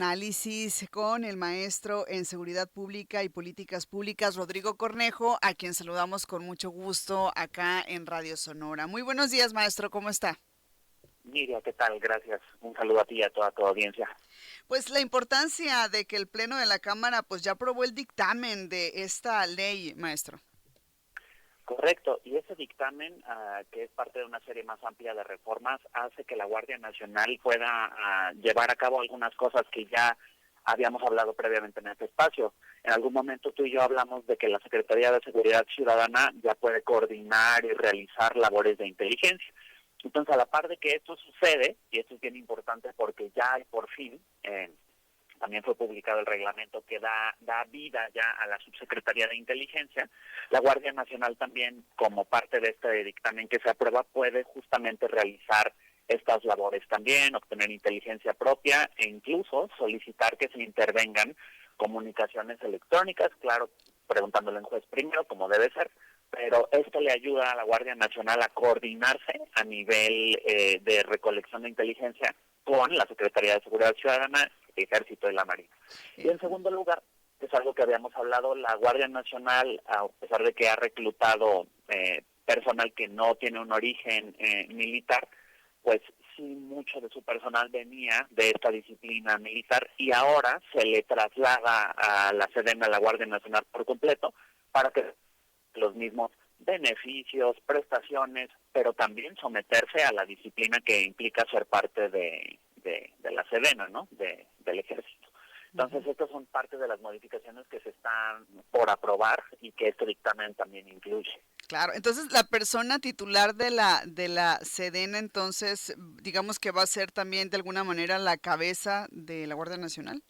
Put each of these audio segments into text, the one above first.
análisis con el maestro en Seguridad Pública y Políticas Públicas, Rodrigo Cornejo, a quien saludamos con mucho gusto acá en Radio Sonora. Muy buenos días, maestro, ¿cómo está? Miriam, ¿qué tal? Gracias. Un saludo a ti y a toda tu audiencia. Pues la importancia de que el Pleno de la Cámara pues ya aprobó el dictamen de esta ley, maestro. Correcto. Y ese dictamen, que es parte de una serie más amplia de reformas, hace que la Guardia Nacional pueda llevar a cabo algunas cosas que ya habíamos hablado previamente en este espacio. En algún momento tú y yo hablamos de que la Secretaría de Seguridad Ciudadana ya puede coordinar y realizar labores de inteligencia. Entonces, a la par de que esto sucede, y esto es bien importante porque ya hay por fin, también fue publicado el reglamento que da vida ya a la Subsecretaría de Inteligencia, la Guardia Nacional también, como parte de este dictamen que se aprueba, puede justamente realizar estas labores también, obtener inteligencia propia e incluso solicitar que se intervengan comunicaciones electrónicas, claro, preguntándole al juez primero, como debe ser, pero esto le ayuda a la Guardia Nacional a coordinarse a nivel de recolección de inteligencia con la Secretaría de Seguridad Ciudadana, Ejército y la Marina. Y en segundo lugar, que es algo que habíamos hablado, la Guardia Nacional, a pesar de que ha reclutado personal que no tiene un origen militar, pues sí mucho de su personal venía de esta disciplina militar y ahora se le traslada a la Sedena, a la Guardia Nacional por completo, para que los mismos beneficios, prestaciones, pero también someterse a la disciplina que implica ser parte de la Sedena, ¿no? Del Ejército. Entonces, estas son parte de las modificaciones que se están por aprobar y que este dictamen también incluye. Claro, entonces la persona titular de la Sedena, entonces, digamos que va a ser también de alguna manera la cabeza de la Guardia Nacional.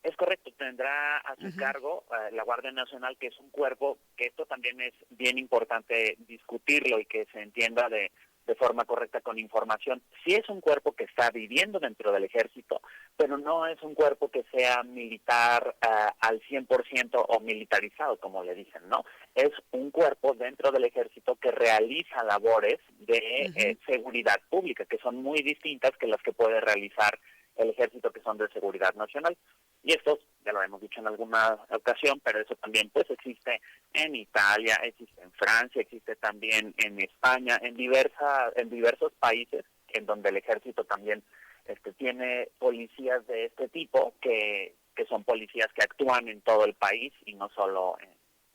Es correcto, tendrá a su Uh-huh. cargo la Guardia Nacional, que es un cuerpo, que esto también es bien importante discutirlo y que se entienda de forma correcta con información. Sí es un cuerpo que está viviendo dentro del ejército, pero no es un cuerpo que sea militar al 100% o militarizado, como le dicen, ¿no? Es un cuerpo dentro del ejército que realiza labores de Uh-huh. seguridad pública, que son muy distintas que las que puede realizar el ejército, que son de seguridad nacional. Y estos, ya lo hemos dicho en alguna ocasión, pero eso también pues existe en Italia, existe en Francia, existe también en España, en diversos países en donde el ejército también tiene policías de este tipo que son policías que actúan en todo el país y no solo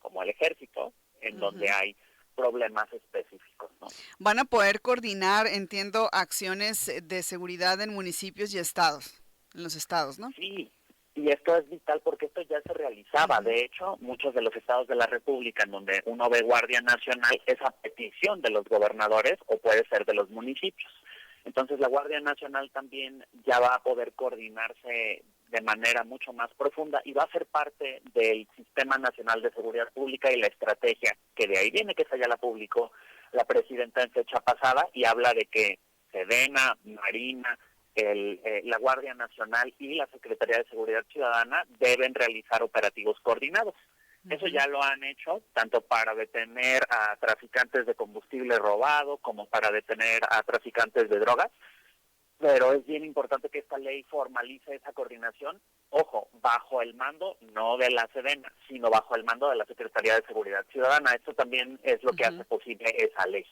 como el ejército, en donde Uh-huh. hay problemas específicos, ¿no? Van a poder coordinar, entiendo, acciones de seguridad en municipios y estados, en los estados, ¿no? Sí, y esto es vital porque esto ya se realizaba. Uh-huh. De hecho, muchos de los estados de la República en donde uno ve Guardia Nacional es a petición de los gobernadores o puede ser de los municipios. Entonces la Guardia Nacional también ya va a poder coordinarse de manera mucho más profunda y va a ser parte del Sistema Nacional de Seguridad Pública y la estrategia, que de ahí viene, que esa ya la publicó la presidenta en fecha pasada y habla de que Sedena, Marina, la Guardia Nacional y la Secretaría de Seguridad Ciudadana deben realizar operativos coordinados. Eso Uh-huh. ya lo han hecho, tanto para detener a traficantes de combustible robado como para detener a traficantes de drogas, pero es bien importante que esta ley formalice esa coordinación, ojo, bajo el mando no de la Sedena, sino bajo el mando de la Secretaría de Seguridad Ciudadana. Esto también es lo que Uh-huh. hace posible esa ley.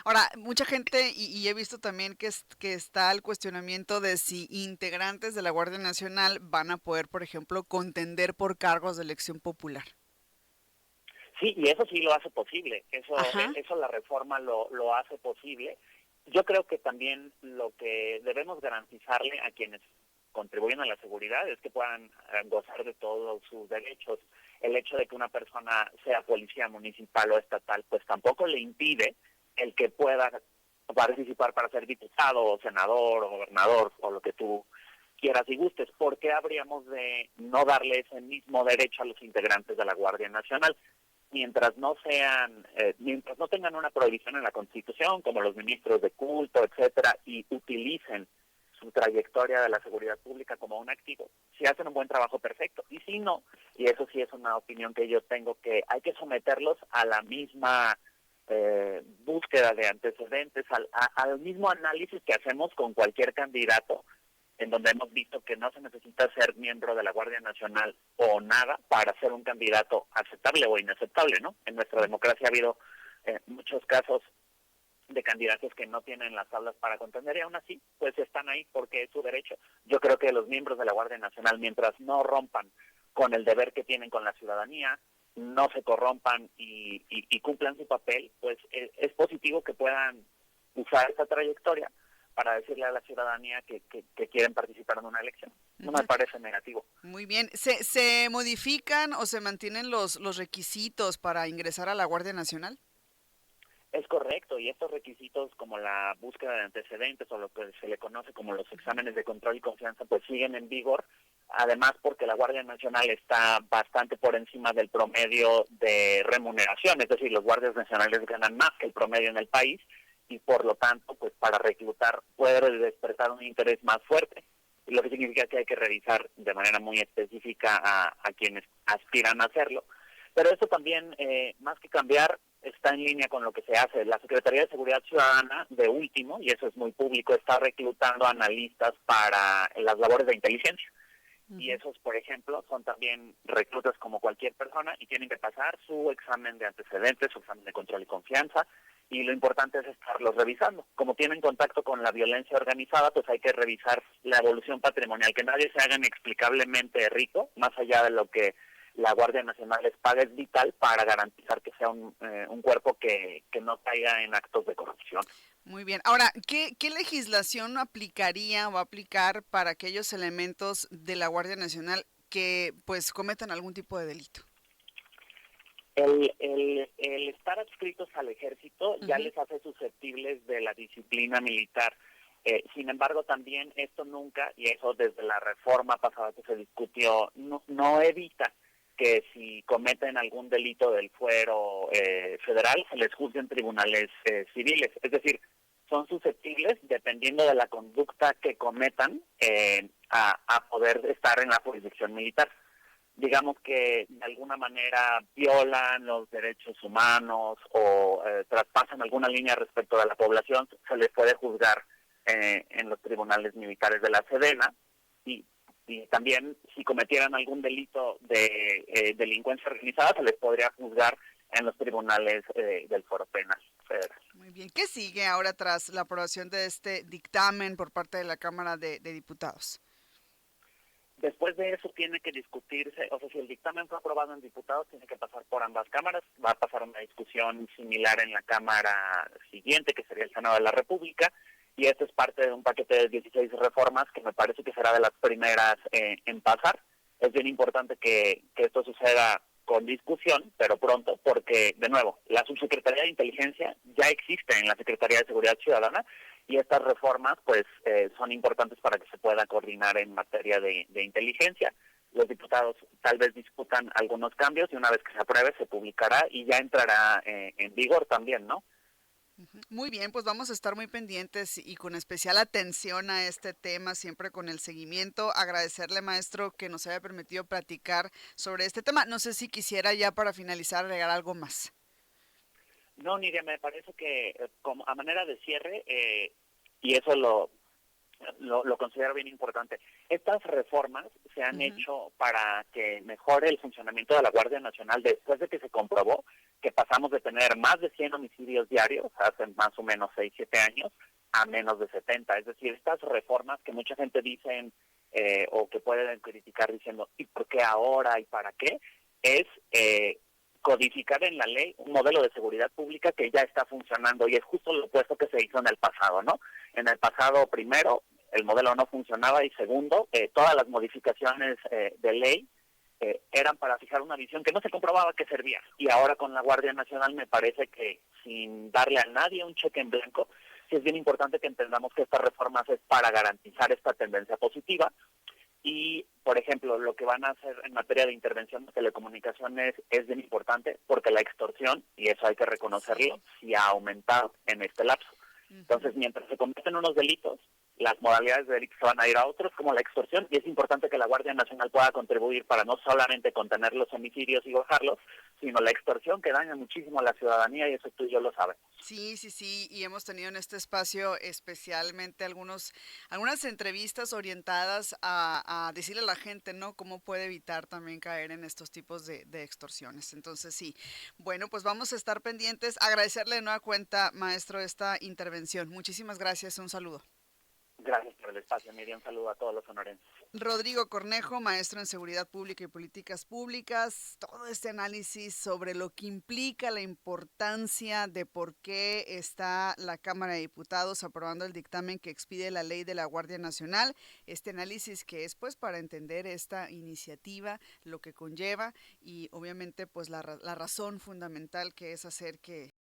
Ahora, mucha gente, y he visto también que está el cuestionamiento de si integrantes de la Guardia Nacional van a poder, por ejemplo, contender por cargos de elección popular. Sí, y eso sí lo hace posible, Ajá. eso la reforma lo hace posible. Yo creo que también lo que debemos garantizarle a quienes contribuyen a la seguridad es que puedan gozar de todos sus derechos. El hecho de que una persona sea policía municipal o estatal, pues tampoco le impide el que pueda participar para ser diputado o senador o gobernador o lo que tú quieras y gustes. ¿Por qué habríamos de no darle ese mismo derecho a los integrantes de la Guardia Nacional? Mientras no tengan una prohibición en la Constitución, como los ministros de culto, etcétera, y utilicen su trayectoria de la seguridad pública como un activo, si hacen un buen trabajo, perfecto. Y si no, y eso sí es una opinión que yo tengo, que hay que someterlos a la misma búsqueda de antecedentes, al mismo análisis que hacemos con cualquier candidato en donde hemos visto que no se necesita ser miembro de la Guardia Nacional o nada para ser un candidato aceptable o inaceptable, ¿no? En nuestra democracia ha habido muchos casos de candidatos que no tienen las tablas para contender y aún así pues están ahí porque es su derecho. Yo creo que los miembros de la Guardia Nacional, mientras no rompan con el deber que tienen con la ciudadanía, no se corrompan y cumplan su papel, pues es positivo que puedan usar esta trayectoria para decirle a la ciudadanía que quieren participar en una elección. No me parece negativo. Muy bien. ¿Se modifican o se mantienen los requisitos para ingresar a la Guardia Nacional? Es correcto, y estos requisitos como la búsqueda de antecedentes o lo que se le conoce como los exámenes de control y confianza pues siguen en vigor, además porque la Guardia Nacional está bastante por encima del promedio de remuneración, es decir, los guardias nacionales ganan más que el promedio en el país y por lo tanto pues para reclutar puede despertar un interés más fuerte, lo que significa que hay que revisar de manera muy específica a quienes aspiran a hacerlo. Pero eso también, más que cambiar, está en línea con lo que se hace. La Secretaría de Seguridad Ciudadana, de último, y eso es muy público, está reclutando analistas para las labores de inteligencia. Y esos, por ejemplo, son también reclutas como cualquier persona y tienen que pasar su examen de antecedentes, su examen de control y confianza, y lo importante es estarlos revisando. Como tienen contacto con la violencia organizada, pues hay que revisar la evolución patrimonial, que nadie se haga inexplicablemente rico, más allá de lo que la Guardia Nacional les paga, es vital para garantizar que sea un cuerpo que no caiga en actos de corrupción. Muy bien. Ahora, ¿qué legislación aplicaría o va a aplicar para aquellos elementos de la Guardia Nacional que pues cometan algún tipo de delito? El estar adscritos al ejército ya Uh-huh. les hace susceptibles de la disciplina militar. Sin embargo, también esto nunca, y eso desde la reforma pasada que se discutió, no evita que si cometen algún delito del fuero federal se les juzgue en tribunales civiles. Es decir, son susceptibles, dependiendo de la conducta que cometan, a poder estar en la jurisdicción militar. Digamos que de alguna manera violan los derechos humanos o traspasan alguna línea respecto de la población, se les puede juzgar en los tribunales militares de la Sedena y también si cometieran algún delito de delincuencia organizada se les podría juzgar en los tribunales del Foro Penal Federal. Muy bien. ¿Qué sigue ahora tras la aprobación de este dictamen por parte de la Cámara de Diputados? Después de eso tiene que discutirse, o sea, si el dictamen fue aprobado en diputados, tiene que pasar por ambas cámaras, va a pasar una discusión similar en la Cámara siguiente, que sería el Senado de la República, y esto es parte de un paquete de 16 reformas que me parece que será de las primeras en pasar. Es bien importante que esto suceda con discusión, pero pronto, porque, de nuevo, la Subsecretaría de Inteligencia ya existe en la Secretaría de Seguridad Ciudadana, y estas reformas pues son importantes para que se pueda coordinar en materia de inteligencia. Los diputados tal vez discutan algunos cambios y una vez que se apruebe se publicará y ya entrará en vigor también, ¿no? Muy bien, pues vamos a estar muy pendientes y con especial atención a este tema, siempre con el seguimiento. Agradecerle, maestro, que nos haya permitido platicar sobre este tema. No sé si quisiera ya para finalizar agregar algo más. No, Nidia, me parece que como a manera de cierre, y eso lo considero bien importante, estas reformas se han Uh-huh. hecho para que mejore el funcionamiento de la Guardia Nacional después de que se comprobó que pasamos de tener más de 100 homicidios diarios hace más o menos 6, 7 años a menos de 70. Es decir, estas reformas que mucha gente dice o que pueden criticar diciendo ¿y por qué ahora y para qué? Es codificar en la ley un modelo de seguridad pública que ya está funcionando y es justo lo opuesto que se hizo en el pasado, ¿no? En el pasado, primero, el modelo no funcionaba y segundo, todas las modificaciones de ley eran para fijar una visión que no se comprobaba que servía. Y ahora con la Guardia Nacional me parece que sin darle a nadie un cheque en blanco, sí es bien importante que entendamos que estas reformas es para garantizar esta tendencia positiva. Y, por ejemplo, lo que van a hacer en materia de intervención de telecomunicaciones es bien importante porque la extorsión, y eso hay que reconocerlo, sí ha aumentado en este lapso. Entonces, mientras se cometen unos delitos, las modalidades de delito se van a ir a otros, como la extorsión, y es importante que la Guardia Nacional pueda contribuir para no solamente contener los homicidios y bajarlos, sino la extorsión que daña muchísimo a la ciudadanía, y eso tú y yo lo sabemos. Sí, sí, sí, y hemos tenido en este espacio especialmente algunas entrevistas orientadas a decirle a la gente, ¿no? Cómo puede evitar también caer en estos tipos de extorsiones. Entonces, sí, bueno, pues vamos a estar pendientes. Agradecerle de nueva cuenta, maestro, esta intervención. Muchísimas gracias, un saludo. Gracias por el espacio, Miriam. Un saludo a todos los sonorenses. Rodrigo Cornejo, maestro en Seguridad Pública y Políticas Públicas, todo este análisis sobre lo que implica la importancia de por qué está la Cámara de Diputados aprobando el dictamen que expide la ley de la Guardia Nacional, este análisis que es pues para entender esta iniciativa, lo que conlleva y obviamente pues la razón fundamental que es hacer que